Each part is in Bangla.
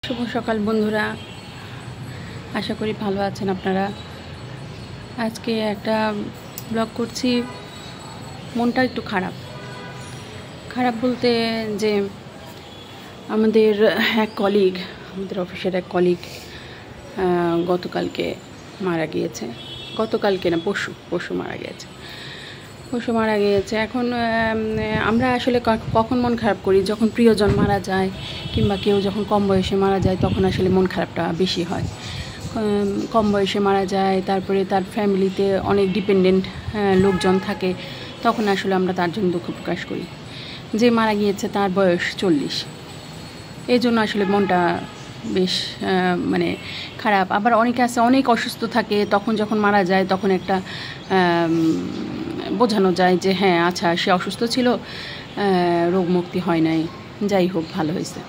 শুভ সকাল বন্ধুরা, আশা করি ভালো আছেন আপনারা। আজকে একটা ব্লগ করছি। মনটা একটু খারাপ বলতে যে আমাদের অফিসের এক কলিগ গতকালকে মারা গিয়েছে। গতকালকে না, পরশু মারা গিয়েছে। এখন আমরা আসলে কখন মন খারাপ করি, যখন প্রিয়জন মারা যায় কিংবা কেউ যখন কম বয়সে মারা যায়, তখন আসলে মন খারাপটা বেশি হয়। কম বয়সে মারা যায়, তারপরে তার ফ্যামিলিতে অনেক ডিপেন্ডেন্ট লোকজন থাকে, তখন আসলে আমরা তার জন্য দুঃখ প্রকাশ করি। যে মারা গিয়েছে তার বয়স 40, এই জন্য আসলে মনটা বেশ খারাপ। আবার অনেকে আছে অনেক অসুস্থ থাকে, তখন যখন মারা যায় তখন একটা বোঝানো যায় যে হ্যাঁ আচ্ছা, সে অসুস্থ ছিল, রোগ মুক্তি হয় নাই, যাই হোক ভালো হয়েছে।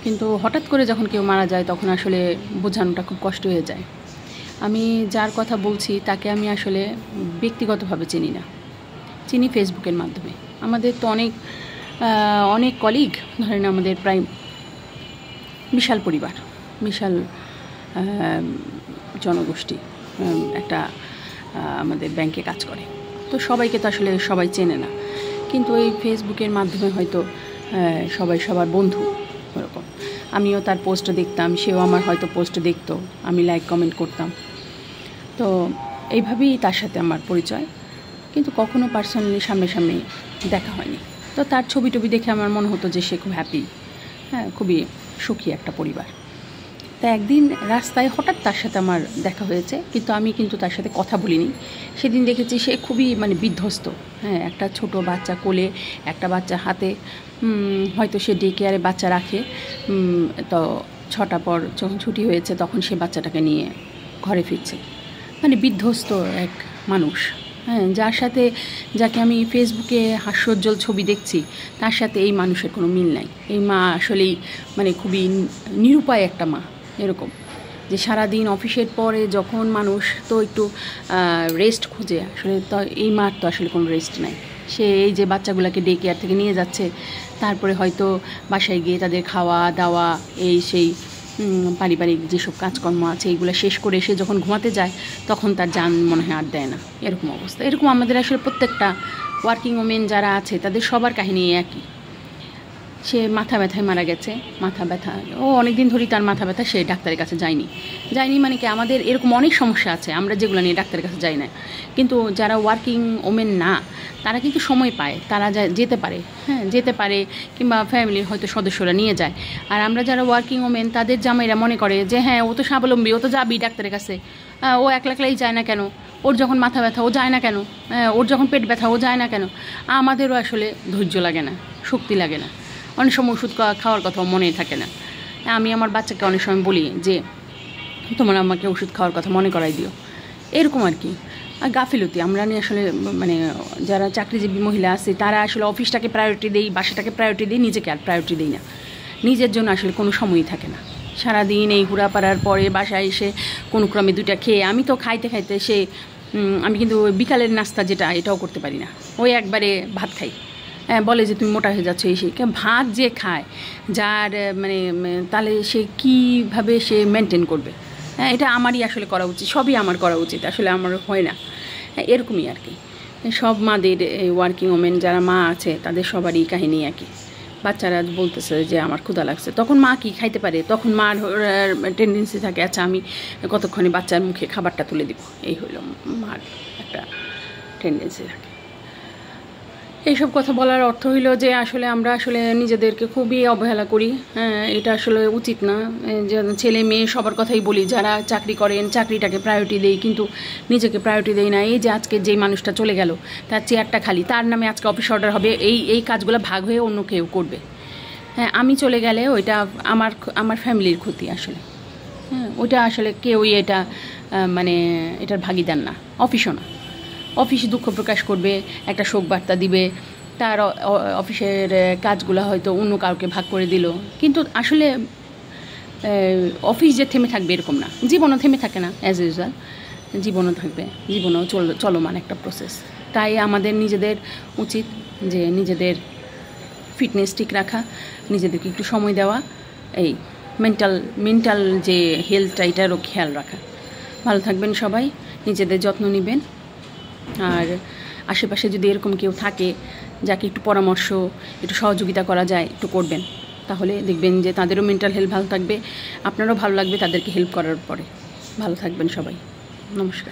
কিন্তু হঠাৎ করে যখন কেউ মারা যায় তখন আসলে বোঝানোটা খুব কষ্ট হয়ে যায়। আমি যার কথা বলছি তাকে আমি আসলে ব্যক্তিগতভাবে চিনি ফেসবুকের মাধ্যমে। আমাদের তো অনেক কলিগ, ধরেন আমাদের প্রায় বিশাল পরিবার, বিশাল জনগোষ্ঠী একটা আমাদের ব্যাংকে কাজ করে। তো সবাইকে তো আসলে সবাই চেনে না, কিন্তু এই ফেসবুকের মাধ্যমে হয়তো সবাই সবার বন্ধু। ওরকম আমিও তার পোস্ট দেখতাম, সেও আমার হয়তো পোস্ট দেখতো, আমি লাইক কমেন্ট করতাম। তো এইভাবেই তার সাথে আমার পরিচয়, কিন্তু কখনো পার্সোনালি সামনে দেখা হয়নি। তো তার ছবি দেখে আমার মনে হতো যে সে খুব হ্যাপি, খুবই সুখী একটা পরিবার। তা একদিন রাস্তায় হঠাৎ তার সাথে আমার দেখা হয়েছে, কিন্তু আমি তার সাথে কথা বলিনি। সেদিন দেখেছি সে খুবই বিধ্বস্ত। একটা ছোট বাচ্চা কোলে, একটা বাচ্চা হাতে, হয়তো সে ডে কেয়ারে বাচ্চা রাখে। তো 6টার পর যখন ছুটি হয়েছে তখন সে বাচ্চাটাকে নিয়ে ঘরে ফিরছে। বিধ্বস্ত এক মানুষ, যাকে আমি ফেসবুকে হাস্যোজ্জ্বল ছবি দেখছি, তার সাথে এই মানুষের কোনো মিল নাই। এই মা আসলেই খুবই নিরুপায় একটা মা। এরকম যে সারাদিন অফিসের পরে যখন মানুষ তো একটু রেস্ট খুঁজে, আসলে তো এই মার তো আসলে কোনো রেস্ট নাই। সে এই যে বাচ্চাগুলোকে ডে কেয়ার থেকে নিয়ে যাচ্ছে, তারপরে হয়তো বাসায় গিয়ে তাদের খাওয়া দাওয়া, এই সেই পারিবারিক যেসব কাজকর্ম আছে এইগুলো শেষ করে সে যখন ঘুমাতে যায় তখন তার জান মনে হয় আর দেয় না। এরকম অবস্থা। এরকম আমাদের আসলে প্রত্যেকটা ওয়ার্কিং ওমেন যারা আছে তাদের সবার কাহিনী একই। সে মাথা ব্যথায় মারা গেছে। মাথা ব্যথা অনেক দিন ধরেই তার মাথা ব্যথা, সে ডাক্তারের কাছে যায়নি কি আমাদের এরকম অনেক সমস্যা আছে আমরা যেগুলো নিয়ে ডাক্তারের কাছে যাই না। কিন্তু যারা ওয়ার্কিং ওমেন না, তারা কিন্তু সময় পায়, তারা যেতে পারে কিংবা ফ্যামিলির হয়তো সদস্যরা নিয়ে যায়। আর আমরা যারা ওয়ার্কিং ওমেন, তাদের জামাইরা মনে করে যে হ্যাঁ ও তো স্বাবলম্বী, ও তো যাবি ডাক্তারের কাছে, ও একলাই যায় না কেন, ওর যখন মাথা ব্যথা ও যায় না কেন, ওর যখন পেট ব্যথা ও যায় না কেন। আমাদেরও আসলে ধৈর্য লাগে না, শক্তি লাগে না, অনেক সময় ওষুধ খাওয়ার কথাও মনে থাকে না। আমি আমার বাচ্চাকে অনেক সময় বলি যে তোমরা আমাকে ওষুধ খাওয়ার কথা মনে করাই দিও, এরকম আর কি। গাফিলতি আমরা নিয়ে আসলে যারা চাকরিজীবী মহিলা আছে তারা আসলে অফিসটাকে প্রায়োরিটি দেই, বাসাটাকে প্রায়োরিটি দিই, নিজেকে আর প্রায়োরিটি দিই না। নিজের জন্য আসলে কোনো সময়ই থাকে না। সারাদিন এই ঘোরাপাড়ার পরে বাসায় এসে কোনো ক্রমে 2টা খেয়ে, আমি তো খাইতে আমি কিন্তু বিকালের নাস্তা যেটা, এটাও করতে পারি না। ওই একবারে ভাত খাই। বলে যে তুমি মোটা হয়ে যাচ্ছ, এই সেই। ভাত যে খায়, যার তাহলে সে কীভাবে সে মেনটেন করবে? এটা আমারই আসলে করা উচিত, সবই আমার করা উচিত, আসলে আমার হয় না। এরকমই আর কি। সব মাদের, ওয়ার্কিং ওমেন যারা মা আছে তাদের সবারই কাহিনী একই। বাচ্চারা বলতেছে যে আমার ক্ষুধা লাগছে, তখন মা কি খাইতে পারে? তখন মার টেন্ডেন্সি থাকে আচ্ছা আমি কতক্ষণে বাচ্চার মুখে খাবারটা তুলে দিব, এই হইল মার একটা টেন্ডেন্সি থাকে। এইসব কথা বলার অর্থ হইল যে আসলে আমরা আসলে নিজেদেরকে খুবই অবহেলা করি। এটা আসলে উচিত না। ছেলে মেয়ে সবার কথাই বলি, যারা চাকরি করেন চাকরিটাকে প্রায়োরিটি দেই, কিন্তু নিজেকে প্রায়োরিটি দেই না। এই যে আজকে যেই মানুষটা চলে গেল, তার চেয়ারটা খালি, তার নামে আজকে অফিস অর্ডার হবে, এই কাজগুলো ভাগ হয়ে অন্য কেউ করবে। আমি চলে গেলে ওইটা আমার ফ্যামিলির ক্ষতি আসলে। ওইটা আসলে কেউই এটার ভাগিদার না, অফিসও না। অফিসে দুঃখ প্রকাশ করবে, একটা শোক বার্তা দিবে, তার অফিসের কাজগুলো হয়তো অন্য কাউকে ভাগ করে দিল, কিন্তু আসলে অফিস যে থেমে থাকবে এরকম না। জীবনও থেমে থাকে না, অ্যাজ ইউজুয়াল জীবনও থাকবে, জীবনও চলমান একটা প্রসেস। তাই আমাদের নিজেদের উচিত যে নিজেদের ফিটনেস ঠিক রাখা, নিজেদেরকে একটু সময় দেওয়া, এই মেন্টাল যে হেলথটা এটারও খেয়াল রাখা। ভালো থাকবেন সবাই, নিজেদের যত্ন নেবেন। আর আশেপাশে যদি এরকম কেউ থাকে যাকে একটু পরামর্শ, একটু সহযোগিতা করা যায়, একটু করবেন, তাহলে দেখবেন যে তাদেরও মেন্টাল হেলথ ভালো থাকবে, আপনারও ভালো লাগবে তাদেরকে হেল্প করার পরে। ভালো থাকবেন সবাই, নমস্কার।